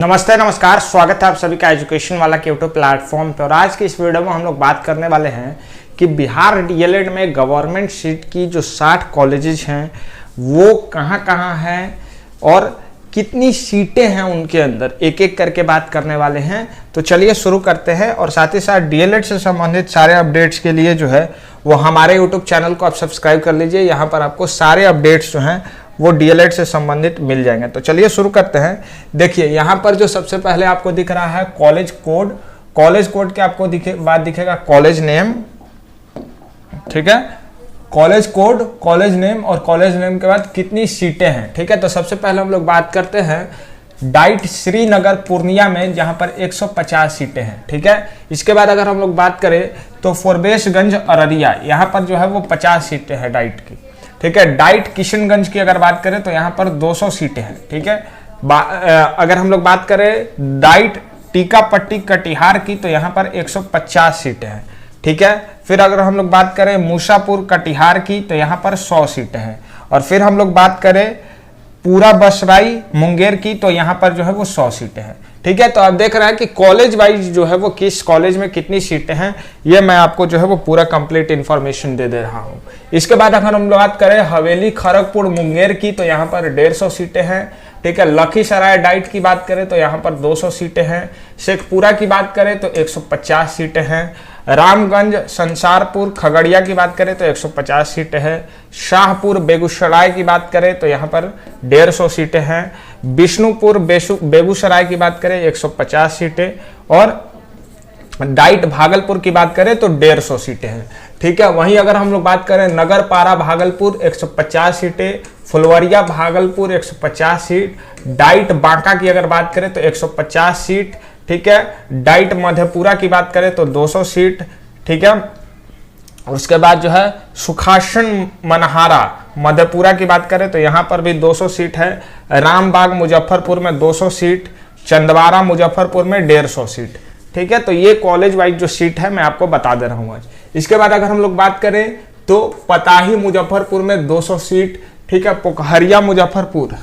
नमस्ते नमस्कार, स्वागत है आप सभी का एजुकेशन वाला के यूट्यूब प्लेटफॉर्म पे। और आज की इस वीडियो में हम लोग बात करने वाले हैं कि बिहार डीएलएड में गवर्नमेंट सीट की जो 60 कॉलेजेस हैं वो कहाँ हैं और कितनी सीटें हैं उनके अंदर, एक एक करके बात करने वाले हैं। तो चलिए शुरू करते हैं। और साथ ही साथ डीएलएड से संबंधित सारे अपडेट्स के लिए जो है वो हमारे यूट्यूब चैनल को आप सब्सक्राइब कर लीजिए। यहाँ पर आपको सारे अपडेट्स जो हैं वो डीएलएड से संबंधित मिल जाएंगे। तो चलिए शुरू करते हैं। देखिए यहाँ पर जो सबसे पहले आपको दिख रहा है कॉलेज कोड। कॉलेज कोड के आपको बाद दिखेगा कॉलेज नेम, ठीक है। कॉलेज कोड, कॉलेज नेम और कॉलेज नेम के बाद कितनी सीटें हैं, ठीक है। तो सबसे पहले हम लोग बात करते हैं डाइट श्रीनगर पूर्णिया में, जहां पर 150 सीटें हैं, ठीक है। इसके बाद अगर हम लोग बात करें तो फॉरबेसगंज अररिया, यहाँ पर जो है वो 50 सीटें हैं डाइट की, ठीक है। डाइट किशनगंज की अगर बात करें तो यहाँ पर 200 सीटें हैं, ठीक है। अगर हम लोग बात करें डाइट टीकापट्टी कटिहार की तो यहाँ पर 150 सीटें हैं, ठीक है। फिर अगर हम लोग बात करें मूसापुर कटिहार की तो यहाँ पर 100 सीटें हैं। और फिर हम लोग बात करें पूरा बसराई मुंगेर की तो यहाँ पर जो है वो 100 सीटें हैं, ठीक है। तो आप देख रहे हैं कि कॉलेज वाइज जो है वो किस कॉलेज में कितनी सीटें हैं, ये मैं आपको जो है वो पूरा कंप्लीट इन्फॉर्मेशन दे रहा हूँ। इसके बाद अगर हम बात करें हवेली खड़गपुर मुंगेर की तो यहाँ पर 150 सीटें हैं, ठीक है। लखीसराय डाइट की बात करें तो यहाँ पर 200 सीटें हैं। शेखपुरा की बात करें तो 150 सीटें हैं। रामगंज संसारपुर खगड़िया की बात करें तो 150 सीटें हैं। शाहपुर बेगूसराय की बात करें तो यहाँ पर 150 सीटें हैं। विष्णुपुर बेगूसराय की बात करें 150 सीटें। और डाइट भागलपुर की बात करें तो 150 सीटें हैं, ठीक है। वहीं अगर हम लोग बात करें नगर पारा भागलपुर 150 सीटें, फुलवरिया भागलपुर 150 सीट, डाइट बांका की अगर बात करें तो 150 सीट, ठीक है। डाइट मधेपुरा की बात करें तो 200 सीट, ठीक है। उसके बाद जो है सुखासन मनहारा मधेपुरा की बात करें तो यहाँ पर भी 200 सीट है। रामबाग मुजफ्फरपुर में 200 सीट, चंदवारा मुजफ्फरपुर में 150 सीट, ठीक है। तो ये कॉलेज वाइज जो सीट है मैं आपको बता दे रहा हूँ आज। इसके बाद अगर हम लोग बात करें तो पताही मुजफ्फरपुर में 200 सीट, ठीक है। पोखरिया मुजफ्फरपुर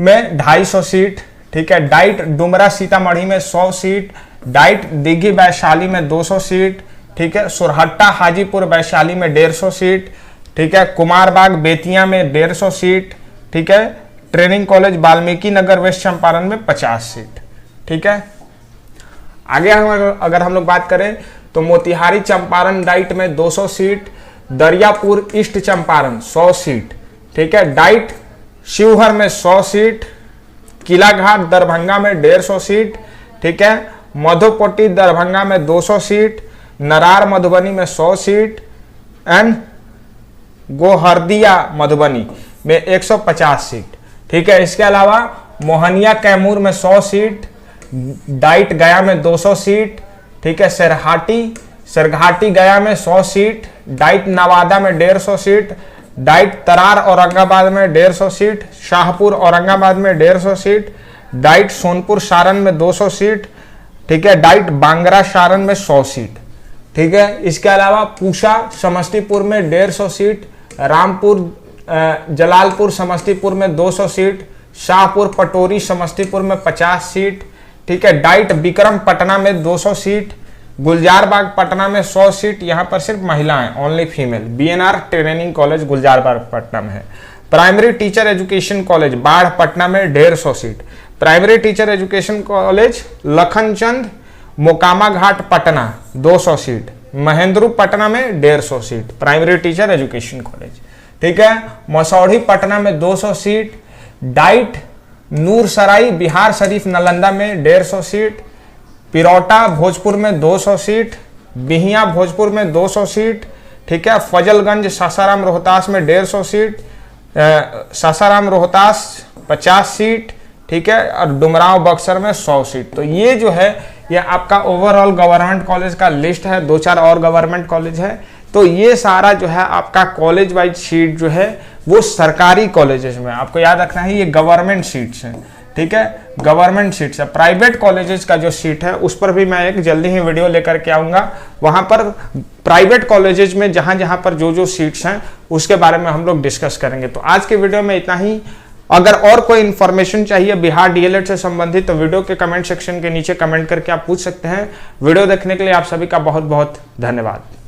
में 250 सीट, ठीक है। डाइट डुमरा सीतामढ़ी में 100 सीट, डाइट दिघी वैशाली में 200 सीट, ठीक है। सुरहट्टा हाजीपुर वैशाली में 150 सीट, ठीक है। कुमारबाग बेतिया में 150 सीट, ठीक है। Training college Valmiki Nagar waste Champaran में 50 सीट, ठीक है। आगे अगर हम लोग बात करें तो मोतिहारी चंपारण डाइट में 200 seat, Dariyapur east Champaran 100 seat, ठीक है। डाइट शिवहर में 100 सीट, किलाघाट दरभंगा में 150 सीट, ठीक है। मधुपट्टी दरभंगा में 200 सीट, नरार मधुबनी में 100 सीट एंड गोहरदिया मधुबनी में 150 सीट, ठीक है। इसके अलावा मोहनिया कैमूर में 100 सीट, डाइट गया में 200 सीट, ठीक है। सरघाटी गया में 100 सीट, डाइट नवादा में 150 सीट, डाइट तरार औरंगाबाद में 150 सीट, शाहपुर औरंगाबाद में 150 सीट, डाइट सोनपुर सारण में 200 सीट, ठीक है। डाइट बांगरा सारण में 100 सीट, ठीक है। इसके अलावा पूसा समस्तीपुर में 150 सीट, रामपुर जलालपुर समस्तीपुर में 200 सीट, शाहपुर पटोरी समस्तीपुर में 50 सीट, ठीक है। डाइट विक्रम पटना में 200 सीट, गुलजारबाग पटना में 100 सीट, यहाँ पर सिर्फ महिलाएं, only female. BNR training college Gulzarbagh Patna में है। प्राइमरी टीचर एजुकेशन कॉलेज बाढ़ पटना में 150 seat, primary teacher education college Lakhanchand Mokama Ghat Patna 200 seat, Mahendru Patna में 150 seat, primary teacher education college, ठीक है। मसौढ़ी पटना में 200 सीट, डाइट नूरसराई बिहार शरीफ नालंदा में 150 सीट, पिरौटा भोजपुर में 200 सीट, बिहिया भोजपुर में 200 सीट, ठीक है। फजलगंज सासाराम रोहतास में 150 सीट, सासाराम रोहतास 50 सीट, ठीक है। और डुमराव बक्सर में 100 सीट। तो ये जो है ये आपका ओवरऑल गवर्नमेंट कॉलेज का लिस्ट है। 2-4 और गवर्नमेंट कॉलेज है। तो ये सारा जो है आपका कॉलेज वाइज सीट जो है वो सरकारी कॉलेजेस में, आपको याद रखना है ये गवर्नमेंट सीट्स हैं, ठीक है। गवर्नमेंट सीट्स है। प्राइवेट कॉलेजेस का जो सीट है उस पर भी मैं एक जल्दी ही वीडियो लेकर के आऊंगा। वहां पर प्राइवेट कॉलेजेस में जहां जहां पर जो जो सीट्स हैं उसके बारे में हम लोग डिस्कस करेंगे। तो आज के वीडियो में इतना ही। अगर और कोई इन्फॉर्मेशन चाहिए बिहार डीएलएड से संबंधित तो वीडियो के कमेंट सेक्शन के नीचे कमेंट करके आप पूछ सकते हैं। वीडियो देखने के लिए आप सभी का बहुत बहुत धन्यवाद।